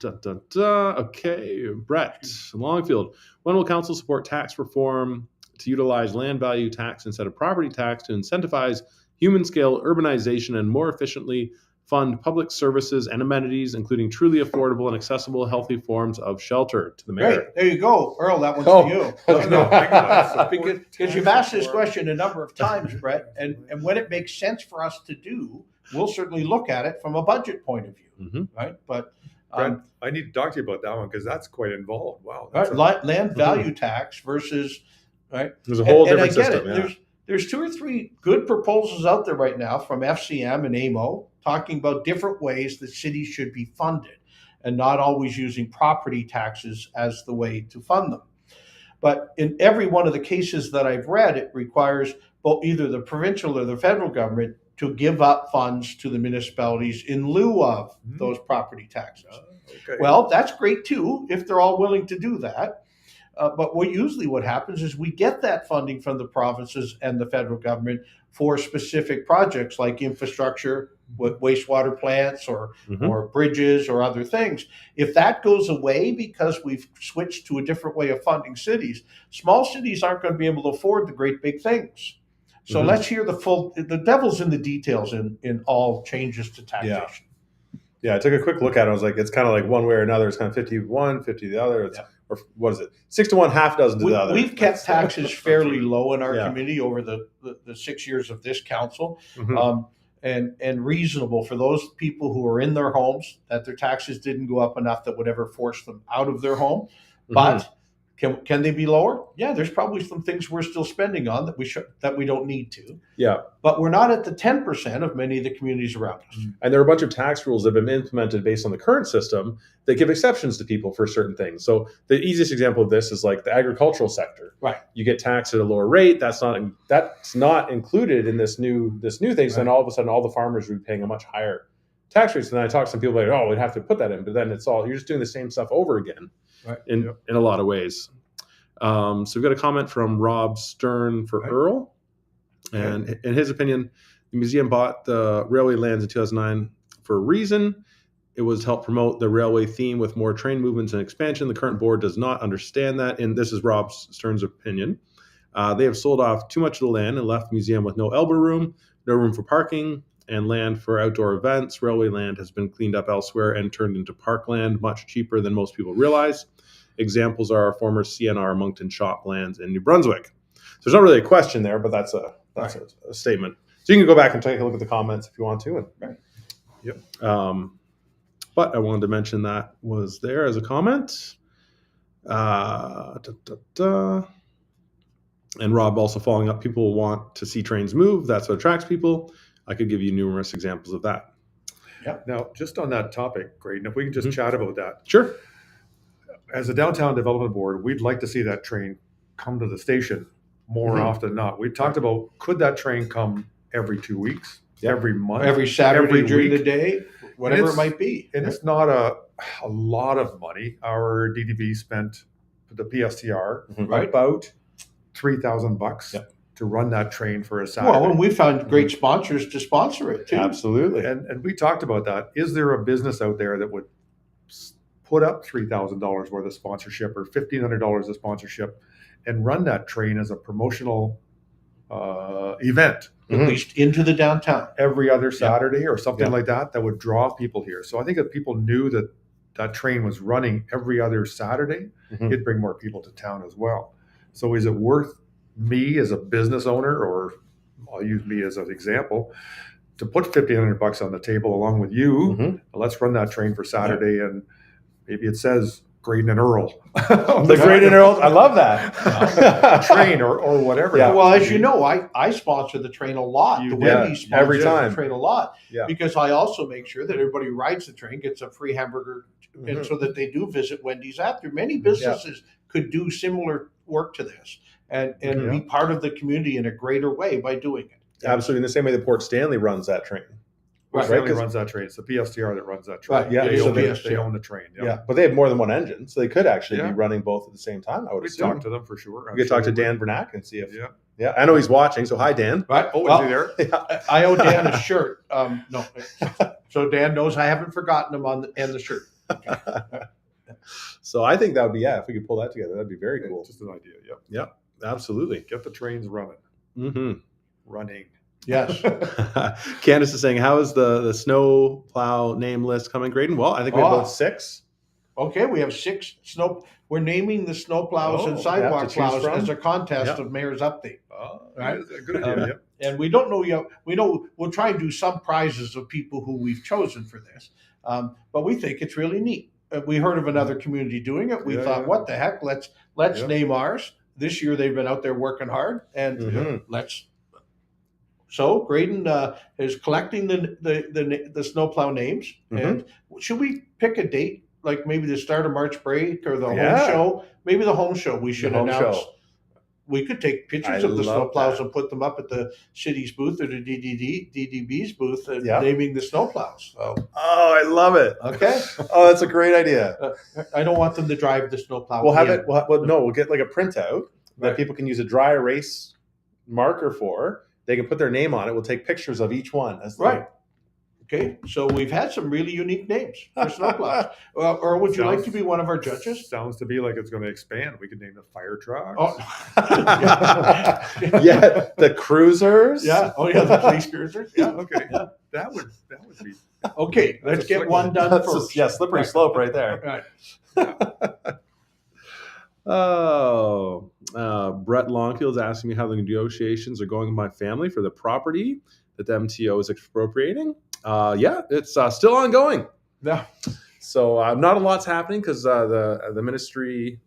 Okay, Brett Longfield. When will council support tax reform to utilize land value tax instead of property tax to incentivize human-scale urbanization and more efficiently fund public services and amenities, including truly affordable and accessible, healthy forms of shelter? To the mayor. Great. There you go, Earl. That one's for you. Because you've asked this question a number of times, Brett, and when it makes sense for us to do, we'll certainly look at it from a budget point of view, right? But Brett, I need to talk to you about that one because that's quite involved. Wow. Land value tax versus, right? There's a whole different system. Yeah. There's 2 or 3 good proposals out there right now from FCM and AMO talking about different ways that cities should be funded and not always using property taxes as the way to fund them. But in every one of the cases that I've read, it requires both either the provincial or the federal government to give up funds to the municipalities in lieu of those property taxes. Okay. Well, that's great too, if they're all willing to do that. But what happens is we get that funding from the provinces and the federal government for specific projects like infrastructure, wastewater plants or bridges or other things. If that goes away because we've switched to a different way of funding cities, small cities aren't going to be able to afford the great big things. So let's hear the devil's in the details in all changes to taxation. Yeah, I took a quick look at it. I was like, it's kind of like one way or another. It's kind of 50 the other. It's, or what is it? 6 to 1, half dozen to the other. We've kept taxes fairly low in our community over the 6 years of this council, and reasonable for those people who are in their homes that their taxes didn't go up enough that would ever force them out of their home. But can they be lower? Yeah, there's probably some things we're still spending on that we don't need to. Yeah, but we're not at the 10% of many of the communities around us. And there are a bunch of tax rules that have been implemented based on the current system that give exceptions to people for certain things. So the easiest example of this is like the agricultural sector. Right. You get taxed at a lower rate. That's not included in this new thing. So then all of a sudden, all the farmers would be paying a much higher tax rate. So then I talk to some people like, oh, we'd have to put that in, but then you're just doing the same stuff over again. Right. In a lot of ways. So we've got a comment from Rob Stern for Earl. And in his opinion, the museum bought the railway lands in 2009 for a reason. It was to help promote the railway theme with more train movements and expansion. The current board does not understand that. And this is Rob Stern's opinion. They have sold off too much of the land and left the museum with no elbow room, no room for parking, and land for outdoor events. Railway land has been cleaned up elsewhere and turned into parkland, much cheaper than most people realize. Examples are our former CNR Moncton shop lands in New Brunswick. So there's not really a question there, but that's a statement. So you can go back and take a look at the comments if you want to. But I wanted to mention that was there as a comment. And Rob also following up, people want to see trains move. That's what attracts people. I could give you numerous examples of that. Yeah. Now, just on that topic, Grayden, if we can just chat about that. Sure. As a downtown development board, we'd like to see that train come to the station more often than not. We talked about, could that train come every 2 weeks, every month, every Saturday during the day, whatever it might be. And it's not a lot of money. Our DDB spent the PSTR about $3,000 to run that train for a Saturday. Well, and we found great sponsors to sponsor it too. Absolutely. And we talked about that. Is there a business out there that would put up $3,000 worth of sponsorship or $1,500 of sponsorship and run that train as a promotional event At least into the downtown. every other Saturday or something Yeah. like that would draw people here. So I think if people knew that that train was running every other Saturday, it'd bring more people to town as well. So is it worth me as a business owner, or I'll use me as an example, to put $1,500 on the table along with you? Let's run that train for Saturday, and maybe it says Grayden and Earl. The Grayden Earl, I love that. Train or whatever. Yeah. Well, as you know, I sponsor the train a lot. You The do. Wendy's sponsors Every time. the train a lot Yeah. because I also make sure that everybody who rides the train gets a free hamburger, and so that they do visit Wendy's after. Many businesses could do similar work to this and be part of the community in a greater way by doing it. Absolutely, in the same way that Port Stanley runs that train. Port Right, Stanley 'cause- runs that train. It's the PSTR that runs that train. Right, yeah, They so own they- they own the train. Yeah, but they have more than one engine, so they could actually Yeah. be running both at the same time. I would We assume. talk to them for sure. We could talk to Dan Bernack and see if. Yeah. Yeah, I know he's watching, so hi, Dan. Right? Oh, Well, is he there? I owe Dan a shirt. No, so Dan knows I haven't forgotten him and the shirt. So I think that would be, if we could pull that together, that'd be very cool. Just an idea. Yep. Absolutely. Get the trains running. Mm-hmm. Running. Yes. Candace is saying, how is the snow plow name list coming, Grayden? Well, I think we have about 6. Okay, we have 6 snow. We're naming the snow plows and sidewalk to choose plows from. as a contest Yeah. of Mayor's Update. Right. That's a good idea. Yep. And we don't know yet. We know we'll try and do some prizes of people who we've chosen for this, but we think it's really neat. We heard of another community doing it. We thought, what the heck? Let's name ours. This year they've been out there working hard, and let's. So Grayden is collecting the snowplow names, and should we pick a date, like maybe the start of March break or the home show? Maybe the home show. We should announce. We could take pictures of the snowplows and put them up at the city's booth or the DDB's booth, naming the snowplows. So. Oh, I love it. Okay. Oh, that's a great idea. I don't want them to drive the snowplow. We'll have it. We'll get like a printout that people can use a dry erase marker for. They can put their name on it. We'll take pictures of each one. Right. Okay. So we've had some really unique names for snowplows. Or would you like to be one of our judges? Sounds to be like it's going to expand. We could name the fire trucks. Oh. Yeah, the cruisers. Yeah. Oh, yeah, the police cruisers. Yeah. Okay. Yeah. That would be. Okay. Let's get one done first. Slippery slope right there. Right. Oh, Brett Longfield's asking me how the negotiations are going with my family for the property that the MTO is expropriating. It's still ongoing. Yeah. So not a lot's happening because the ministry,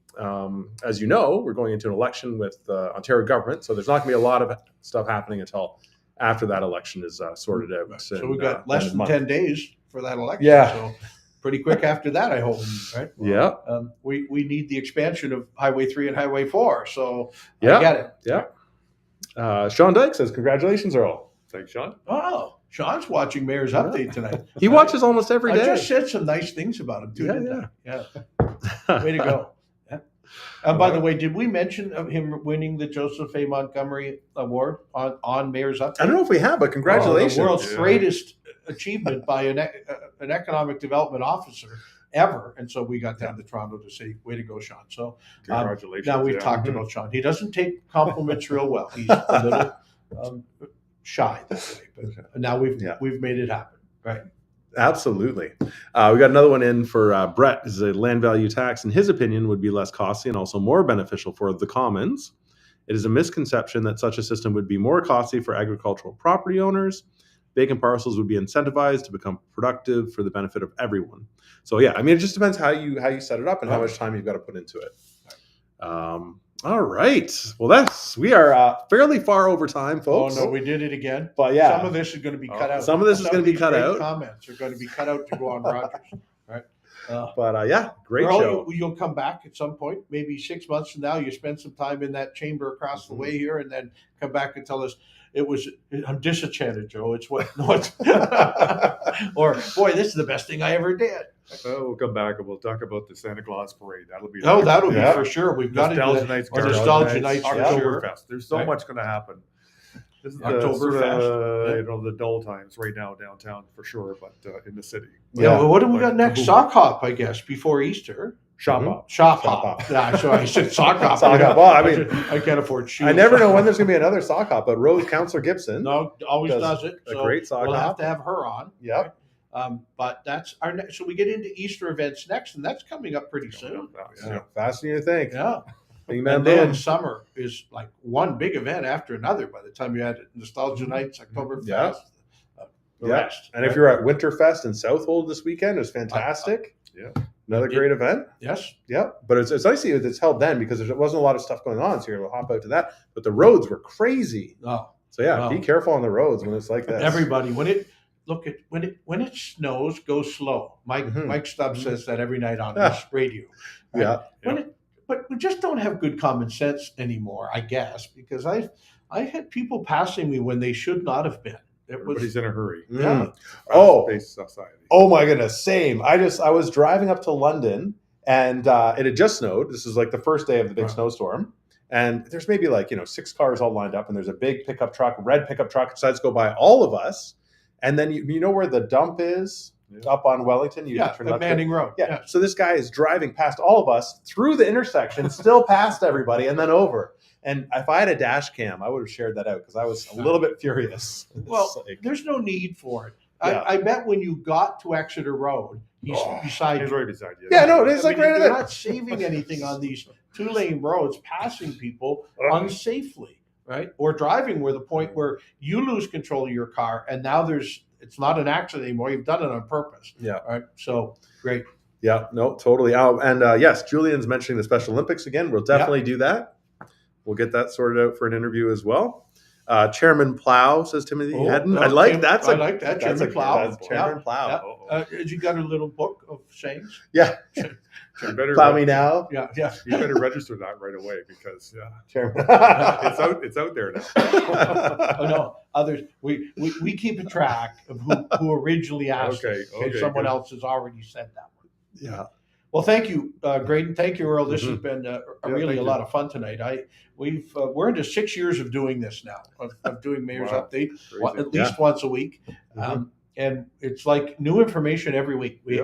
as you know, we're going into an election with the Ontario government. So there's not going to be a lot of stuff happening until after that election is sorted out. Right. So we've got less than 10 days for that election. Yeah. So pretty quick after that, I hope. Right. Yeah. We need the expansion of Highway 3 and Highway 4. So Yeah. I get it. Yeah. Sean Dyke says, congratulations, Earl. Thanks, Sean. Oh, Sean's watching Mayor's Update tonight. He watches almost every day. I just said some nice things about him too. Didn't I? Yeah. Way to go. Yeah. And by the way, did we mention of him winning the Joseph A. Montgomery Award on Mayor's Update? I don't know if we have, but congratulations. The world's greatest achievement by an economic development officer ever. And so we got down to Toronto to say, way to go, Sean. So Congratulations. now we've talked about Sean. He doesn't take compliments real well. He's a little shy that way, but now we've made it happen. Right. Absolutely. We got another one in for Brett. This is a land value tax. In his opinion, would be less costly and also more beneficial for the commons. It is a misconception that such a system would be more costly for agricultural property owners. Vacant parcels would be incentivized to become productive for the benefit of everyone. So yeah, I mean, it just depends how you set it up and how much time you've got to put into it. All right. Well, we are fairly far over time, folks. Oh no, we did it again. But yeah, some of this is going to be cut out. Some of this is going to be cut out. Comments are going to be cut out to go on Rogers. Right. But great Earl, show. You'll come back at some point, maybe 6 months from now. You spend some time in that chamber across the way here, and then come back and tell us I'm disenchanted, Joe. It's what? No, it's or boy, this is the best thing I ever did. We'll come back and we'll talk about the Santa Claus parade. That'll be be for sure. We've got Nostalgia Nights, Nostalgia Nights, Oktoberfest. There's so much going to happen. This is Oktoberfest. the dull times right now downtown for sure, but in the city. Yeah. Well, what do we got next? Sock hop, I guess, before Easter. Shop Mhm. hop. Shop Shop hop. hop. Yeah, so I said sock hop. Sock hop. Well, I mean, I can't afford shoes. I never know when there's going to be another sock hop, but Councillor Gibson No, always does it. a So great sock we'll have hop. to have her on. Yep. But that's our next. So we get into Easter events next, and that's coming up pretty soon. Yeah. Faster than you think. Yeah. Bing, bam, And then boom. summer is like one big event after another. By the time you add Nostalgia Nights, Oktoberfest, Yeah. The Yeah. rest. And if you're at Winterfest in Southold this weekend, it's fantastic. Yeah. Another great event. Yes. Yep. But it's nice to see that it's held then because there wasn't a lot of stuff going on. So you're able to hop out to that. But the roads were crazy. Oh, So yeah, Wow. be careful on the roads when it's like this. everybody when it snows, go slow. Mike Stubbs says that every night on his radio. Right? Yeah. But we just don't have good common sense anymore, I guess, because I had people passing me when they should not have been. It was Everybody's in a hurry. yeah. Oh. Fast-paced society. Oh my goodness, same. I was driving up to London and it had just snowed. This is like the first day of the big snowstorm. And there's maybe 6 cars all lined up and there's a big pickup truck, red pickup truck decides to go by all of us. And then you know where the dump is up on Wellington? You turn left Manning Road. Yeah. So this guy is driving past all of us through the intersection, still past everybody and then over. And if I had a dash cam, I would have shared that out because I was a little bit furious. Well, there's no need for it. Yeah. I bet when you got to Exeter Road, he's beside He's you. right beside you. Yeah, no, it's like right You're there. not saving anything on these 2-lane roads, passing people unsafely, right? Or driving where the point where you lose control of your car, and now it's not an accident anymore. You've done it on purpose. Yeah. All right. So great. Yeah, no, totally. And yes, Julian's mentioning the Special Olympics again. We'll definitely do that. We'll get that sorted out for an interview as well. Chairman Plow, says Timothy Hedden. I like that. I like that. Chairman Plow. That's Chairman Plow. Has you got a little book of sayings? Yeah. You better Plow me now. Yeah. You better register that right away because Chairman. it's out there now. Oh no, others. We keep a track of who originally asked. Okay, us, in case someone else has already said that one. Yeah. Well, thank you, Grayden. Thank you, Earl. This has been really a thank lot of fun tonight. We're into 6 years of doing this now, of doing Mayor's Update at least once a week, and it's like new information every week. We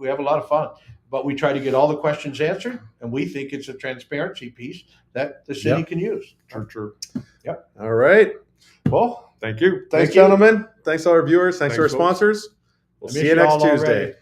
have a lot of fun, but we try to get all the questions answered, and we think it's a transparency piece that the city can use. True. Yep. All right. Well, Thank you. thanks, Thank you. gentlemen. Thanks, all our viewers. Thanks to our Thanks, folks. sponsors. We'll I see miss you next y'all Tuesday. already.